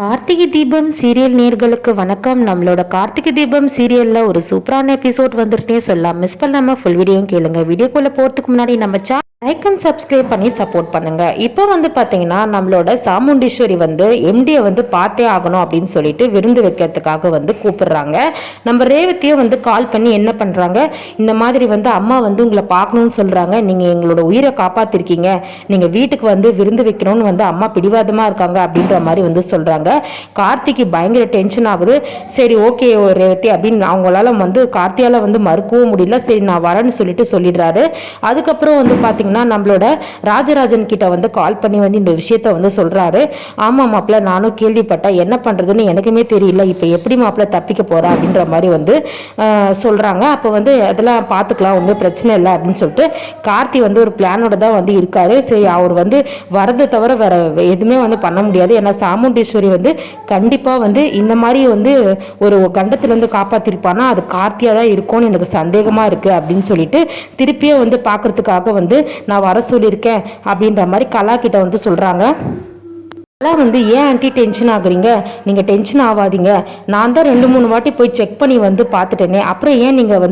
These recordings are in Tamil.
கார்த்திகை தீபம் சீரியல் நேர்களுக்கு வணக்கம். நம்மளோட கார்த்திகை தீபம் சீரியல்ல ஒரு சூப்பரான எபிசோட் வந்துட்டே சொல்லலாம். மிஸ் பண்ணாம ஃபுல் வீடியோவும் கேளுங்க. வீடியோக்குள்ள போறதுக்கு முன்னாடி நம்ம லைக் அண்ட் சப்ஸ்கிரைப் பண்ணி சப்போர்ட் பண்ணுங்க. இப்போ பார்த்தீங்கன்னா நம்மளோட சாமுண்டீஸ்வரி எம்டியை பார்த்தே ஆகணும் அப்படின்னு சொல்லிட்டு விருந்து வைக்கிறதுக்காக கூப்பிடுறாங்க. நம்ம ரேவதியும் கால் பண்ணி என்ன பண்றாங்க, இந்த மாதிரி அம்மா உங்களை பார்க்கணும்னு சொல்றாங்க, நீங்க எங்களோட உயிரை காப்பாத்திருக்கீங்க, நீங்க வீட்டுக்கு விருந்து வைக்கணும்னு அம்மா பிடிவாதமா இருக்காங்க அப்படின்ற மாதிரி சொல்றாங்க. கார்த்திக்கு பயங்கர டென்ஷன் ஆகுது. சரி ஓகே ரேவதி அப்படின்னு அவங்களால கார்த்தியால மறுக்கவும் முடியல. சரி நான் வரேன்னு சொல்லிட்டு சொல்லிடுறாரு. அதுக்கப்புறம் பாத்தீங்கன்னா நம்மளோட ராஜராஜன் கிட்ட கால் பண்ணி இந்த விஷயத்த சொல்றாரு. ஆமா மாப்பிள்ள, நானும் கேள்விப்பட்டேன், என்ன பண்றதுன்னு எனக்குமே தெரியல, இப்ப எப்படி மாப்பிள்ள தப்பிக்க போறா அப்படின்ற மாதிரி சொல்றாங்க. அப்ப அதெல்லாம் பாத்துக்கலாம், ஒன்றும் பிரச்சனை இல்லை அப்படின்னு சொல்லிட்டு கார்த்தி ஒரு பிளானோட தான் இருக்காரு. சரி அவர் வரதை தவிர வேற எதுவுமே பண்ண முடியாது. ஏன்னா சாமுண்டீஸ்வரி கண்டிப்பா இந்த மாதிரி ஒரு கண்டத்துல காப்பாத்திருப்பானா அது கார்த்தியா தான் இருக்கும்னு எனக்கு சந்தேகமா இருக்கு அப்படின்னு சொல்லிட்டு திருப்பியே பாக்குறதுக்காக நான் வர சொல்லியிருக்கேன் அப்படின்ற மாதிரி கலா கிட்ட சொல்றாங்க. அதெல்லாம் ஏன் ஆன்ட்டி டென்ஷன் ஆகுறீங்க, நீங்கள் டென்ஷன் ஆகாதீங்க, நான் தான் 2-3 வாட்டி போய் செக் பண்ணி பார்த்துட்டேனே, அப்புறம் ஏன் நீங்கள்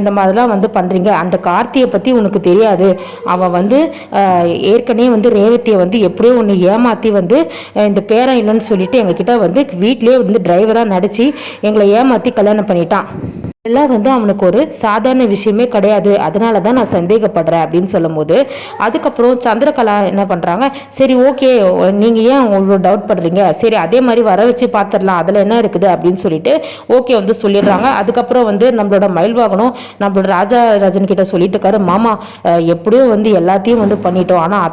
இந்த மாதிரிலாம் பண்ணுறீங்க, அந்த கார்த்தியை பற்றி உனக்கு தெரியாது, அவன் ஏற்கனவே ரேவதியை எப்படியோ ஒன்று ஏமாற்றி இந்த பேரன் இல்லைன்னு சொல்லிட்டு எங்ககிட்ட வீட்டிலே டிரைவராக நடித்து எங்களை ஏமாற்றி கல்யாணம் பண்ணிட்டான், எல்லாம் அவனுக்கு ஒரு சாதாரண விஷயமே கிடையாது, அதனால தான் நான் சந்தேகப்படுறேன் அப்படின்னு சொல்லும் போது அதுக்கப்புறம் சந்திரகலா என்ன பண்ணுறாங்க, சரி ஓகே நீங்கள் ஏன் அவ்வளோ டவுட் பண்ணுறீங்க, சரி அதே மாதிரி வர வச்சு பார்த்துடலாம், அதில் என்ன இருக்குது அப்படின்னு சொல்லிட்டு ஓகே சொல்லிடுறாங்க. அதுக்கப்புறம் நம்மளோட மயில்வாகனம் நம்மளோட ராஜராஜன் கிட்ட சொல்லிட்டு இருக்காரு, மாமா எப்படியோ எல்லாத்தையும் பண்ணிட்டோம், ஆனால்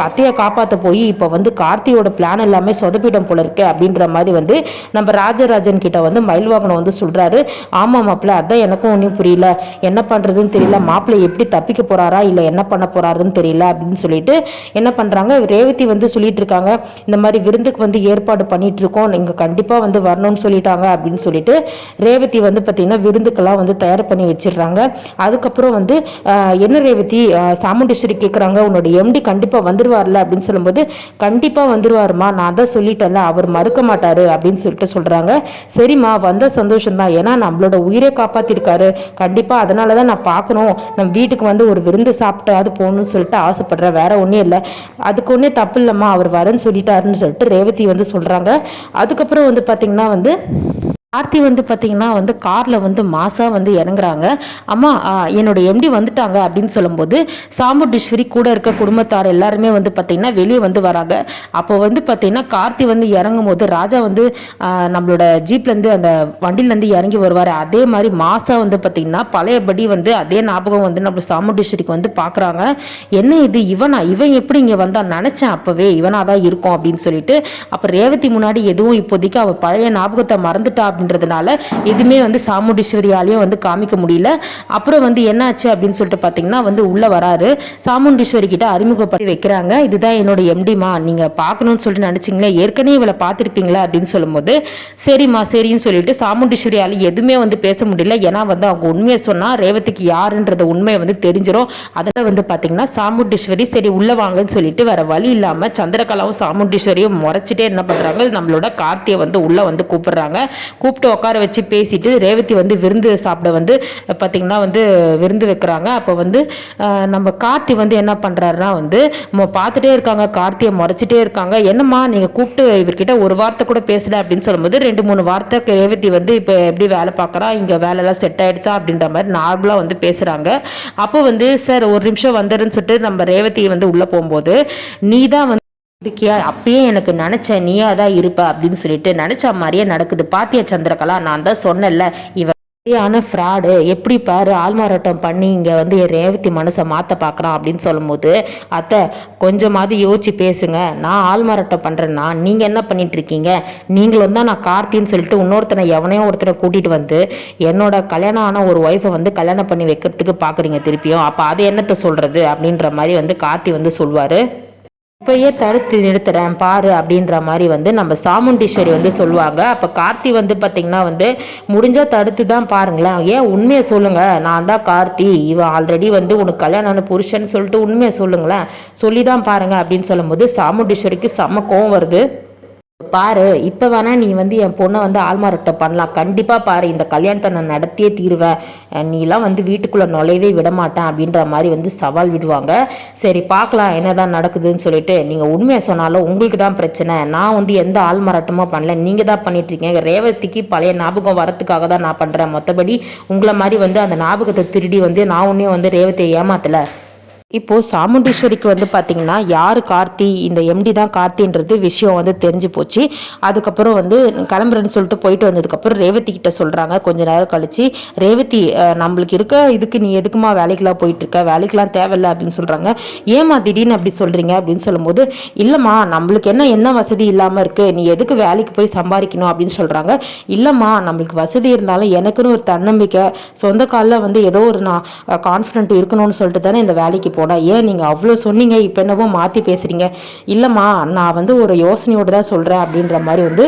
அத்தையை காப்பாற்ற போய் இப்போ கார்த்தியோட பிளான் எல்லாமே சொதப்பிடம் போல இருக்கு அப்படின்ற மாதிரி நம்ம ராஜராஜன் கிட்ட மயில்வாகனம் சொல்றாரு. ஆமா மாப்பிள்ள, அதான் எனக்கும் ஒன்றும் புரியல, என்ன பண்றதுன்னு தெரியல, மாப்பிள்ளை எப்படி தப்பிக்க போறாரா இல்லை என்ன பண்ண போறாருன்னு தெரியல அப்படின்னு சொல்லிட்டு என்ன பண்றாங்க, ரேவதி சொல்லிட்டு இருக்காங்க, இந்த மாதிரி விருந்துக்கு ஏற்பாடு பண்ணிட்டு இருக்கோம், நீங்க கண்டிப்பா வரணும்னு சொல்லிட்டாங்க அப்படின்னு சொல்லிட்டு ரேவதி பார்த்தீங்கன்னா விருந்துக்கெல்லாம் தயார் பண்ணி வச்சிடுறாங்க. அதுக்கப்புறம் என்ன ரேவதி, சாமுண்டீஸ்வரி கேட்குறாங்க, உன்னோட எம்டி கண்டிப்பா வந்துருவார்ல அப்படின்னு சொல்லும்போது கண்டிப்பா வந்துருவாருமா, நான் தான் சொல்லிட்டேன்ல, அவர் மறுக்க மாட்டாரு அப்படின்னு சொல்லிட்டு சொல்றாங்க. சரிம்மா, வந்த சந்தோஷம் தான், ஏன்னா நம்மளோட உயிரை காப்பாத்திருக்காரு, கண்டிப்பா அதனாலதான் நான் பார்க்கணும், நம்ம வீட்டுக்கு ஒரு விருந்து சாப்பிட்டாது போகணும்னு சொல்லிட்டு ஆசைப்படுறேன், வேற ஒன்றும் இல்லை, அதுக்கு ஒன்றே தப்பு இல்லைம்மா, அவர் வரேன்னு சொல்லிட்டாருன்னு சொல்லிட்டு ரேவதி சொல்றாங்க. அதுக்கப்புறம் பார்த்தீங்கன்னா கார்த்தி பார்த்தீங்கன்னா காரில் மாசாக இறங்குறாங்க. அம்மா என்னோட எம்டி வந்துட்டாங்க அப்படின்னு சொல்லும்போது சாமுண்டீஸ்வரி கூட இருக்க குடும்பத்தார் எல்லாருமே பார்த்தீங்கன்னா வெளியே வராங்க. அப்போ பார்த்தீங்கன்னா கார்த்தி இறங்கும் போது ராஜா நம்மளோட ஜீப்லேருந்து அந்த வண்டியிலேருந்து இறங்கி வருவார். அதே மாதிரி மாசாக பார்த்தீங்கன்னா பழையபடி அதே ஞாபகம் நம்ம சாமுண்டீஸ்வரிக்கு பார்க்குறாங்க. என்ன இது, இவன் எப்படி இங்கே வந்தால் நினச்சேன், அப்போவே இவனாக தான் இருக்கும் அப்படின்னு சொல்லிட்டு. அப்போ ரேவதி முன்னாடி எதுவும் இப்போதைக்கு அவள் பழைய ஞாபகத்தை மறந்துட்டா அப்படின்றதுனால எதுவுமே சாமுண்டீஸ்வரியாலையும் காமிக்க முடியல. அப்புறம் என்னாச்சு அப்படின்னு சொல்லிட்டு பார்த்தீங்கன்னா உள்ள வராரு. சாமுண்டீஸ்வரி கிட்ட அறிமுகப்படுத்தி வைக்கிறாங்க. இதுதான் என்னோட எம்டிமா, நீங்க பார்க்கணும்னு சொல்லிட்டு நினைச்சீங்களே, ஏற்கனவே இவளை பார்த்துருப்பீங்களா அப்படின்னு சொல்லும்போது சரிம்மா சரின்னு சொல்லிட்டு சாமுண்டீஸ்வரியால எதுவுமே பேச முடியல. ஏன்னா அவங்க உண்மையை சொன்னா ரேவதிக்கு யாருன்றது உண்மையை தெரிஞ்சிடும். அதில் பார்த்தீங்கன்னா சாமுண்டீஸ்வரி சரி உள்ள வாங்கன்னு சொல்லிட்டு வேற வழி இல்லாம சந்திரகலாவும் சாமுண்டீஸ்வரியும் முறைச்சிட்டே என்ன பண்றாங்க, நம்மளோட கார்த்தியை உள்ள கூப்பிடுறாங்க. கூப்பிட்டு உட்கார வச்சு பேசிட்டு ரேவதி விருந்து சாப்பிட பார்த்தீங்கன்னா விருந்து வைக்கிறாங்க. அப்போ நம்ம கார்த்தி என்ன பண்ணுறாருன்னா பார்த்துட்டே இருக்காங்க, கார்த்தியை முறைச்சிட்டே இருக்காங்க. என்னம்மா நீங்கள் கூப்பிட்டு இவர்கிட்ட ஒரு வார்த்தை கூட பேசல அப்படின்னு சொல்லும்போது 2-3 வார்த்தை ரேவதி இப்போ எப்படி வேலை பார்க்குறா, இங்கே வேலைலாம் செட் ஆகிடுச்சா அப்படின்ற மாதிரி நார்மலாக பேசுகிறாங்க. அப்போ சார் ஒரு நிமிஷம் வந்துடுன்னு சொல்லிட்டு நம்ம ரேவதி உள்ளே போகும்போது நீ தான் இருக்கியா, அப்பயே எனக்கு நினைச்சேன் நீயா தான் இருப்ப அப்படின்னு சொல்லிட்டு நினைச்ச மாதிரியே நடக்குது. பாத்தியா சந்திரகலா, நான் தான் சொன்னேன்ல இவன் ஃப்ராடு, எப்படி பாரு ஆள்மாறாட்டம் பண்ணி இங்கே என் ரேவதி மனசை மாற்ற பார்க்குறான் அப்படின்னு சொல்லும்போது அத்தை கொஞ்சமாவது யோசிச்சு பேசுங்க, நான் ஆள்மாறாட்டம் பண்ணுறேன்னா நீங்கள் என்ன பண்ணிட்டு இருக்கீங்க, நீங்களும் தான் நான் கார்த்தின்னு சொல்லிட்டு இன்னொருத்தனை எவனையோ ஒருத்தனை கூட்டிகிட்டு என்னோட கல்யாணம் ஆன ஒரு ஒய்ஃபை கல்யாணம் பண்ணி வைக்கிறதுக்கு பார்க்குறீங்க திருப்பியும், அப்போ அது என்னத்தை சொல்கிறது அப்படின்ற மாதிரி கார்த்தி சொல்வார். இப்பயே தடுத்து நிறுத்துறேன் பாரு அப்படின்ற மாதிரி நம்ம சாமுண்டீஸ்வரி சொல்லுவாங்க. அப்போ கார்த்தி பார்த்தீங்கன்னா முடிஞ்சா தடுத்து தான் பாருங்களேன், ஏன் உண்மையை சொல்லுங்க, நான் தான் கார்த்தி, இவன் ஆல்ரெடி உனக்கு கல்யாணம் புருஷன் சொல்லிட்டு உண்மையை சொல்லுங்களேன், சொல்லி தான் பாருங்க அப்படின்னு சொல்லும்போது சாமுண்டீஸ்வரிக்கு செம்ம கோவம் வருது. பாரு இப்போ வேணா நீ வந்து என் பொண்ணை வந்து ஆள்மாரட்டை பண்ணலாம், கண்டிப்பாக பாரு இந்த கல்யாணத்தை நான் நடத்தியே தீருவேன், நீலாம் வந்து வீட்டுக்குள்ளே நுழையவே விட மாட்டேன் அப்படின்ற மாதிரி வந்து சவால் விடுவாங்க. சரி பார்க்கலாம் என்னதான் நடக்குதுன்னு சொல்லிட்டு, நீங்கள் உண்மையை சொன்னாலும் உங்களுக்கு தான் பிரச்சனை, நான் வந்து எந்த ஆள்மாராட்டமும் பண்ணல, நீங்கள் தான் பண்ணிட்டுருக்கீங்க, ரேவதிக்கு பழைய ஞாபகம் வரத்துக்காக தான் நான் பண்ணுறேன், மற்றபடி உங்களை மாதிரி வந்து அந்த ஞாபகத்தை திருடி வந்து நான் ஒன்றையும் வந்து ரேவதியை ஏமாத்தலை. இப்போது சாமுண்டீஸ்வரிக்கு வந்து பார்த்திங்கன்னா யார் கார்த்தி, இந்த எம்டி தான் கார்த்தின்றது விஷயம் வந்து தெரிஞ்சு போச்சு. அதுக்கப்புறம் வந்து கிளம்புறேன்னு சொல்லிட்டு போயிட்டு வந்ததுக்கப்புறம் ரேவதி கிட்ட சொல்கிறாங்க கொஞ்ச நேரம் கழிச்சு, ரேவதி நம்மளுக்கு இருக்க இதுக்கு நீ எதுக்குமா வேலைக்கெலாம் போயிட்டுருக்க, வேலைக்கெலாம் தேவையில்லை அப்படின்னு சொல்கிறாங்க. ஏமா திடீர்னு அப்படி சொல்கிறீங்க அப்படின்னு சொல்லும்போது, இல்லைம்மா நம்மளுக்கு என்ன வசதி இல்லாமல் இருக்குது, நீ எதுக்கு வேலைக்கு போய் சம்பாதிக்கணும் அப்படின்னு சொல்கிறாங்க. இல்லைம்மா நம்மளுக்கு வசதி இருந்தாலும் எனக்குன்னு ஒரு தன்னம்பிக்கை, சொந்த காலில் வந்து ஏதோ ஒரு நான் கான்ஃபிடென்ட் இருக்கணும்னு சொல்லிட்டு தானே இந்த வேலைக்கு போனால், ஏன் நீங்கள் அவ்வளோ சொன்னீங்க இப்போ என்னவோ மாற்றி பேசுகிறீங்க. இல்லைம்மா நான் வந்து ஒரு யோசனையோடு தான் சொல்கிறேன் அப்படின்ற மாதிரி வந்து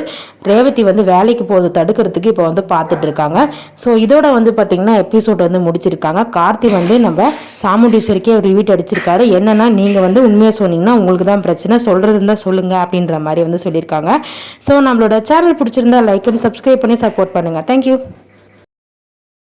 ரேவதி வந்து வேலைக்கு போகிறது தடுக்கிறதுக்கு இப்போ வந்து பார்த்துட்டு இருக்காங்க. ஸோ இதோட வந்து பார்த்திங்கன்னா எபிசோட் வந்து முடிச்சிருக்காங்க. கார்த்தி வந்து நம்ம சாமுண்டீஸ்வரிக்கே ஒரு வீட்டு அடிச்சிருக்காரு. என்னன்னா நீங்கள் வந்து உண்மையாக சொன்னீங்கன்னா உங்களுக்கு தான் பிரச்சனை, சொல்கிறது இருந்தால் சொல்லுங்கள் அப்படின்ற மாதிரி வந்து சொல்லியிருக்காங்க. ஸோ நம்மளோட சேனல் பிடிச்சிருந்தா லைக் அண்ட் சப்ஸ்கிரைப் பண்ணி சப்போர்ட் பண்ணுங்கள். தேங்க்யூ.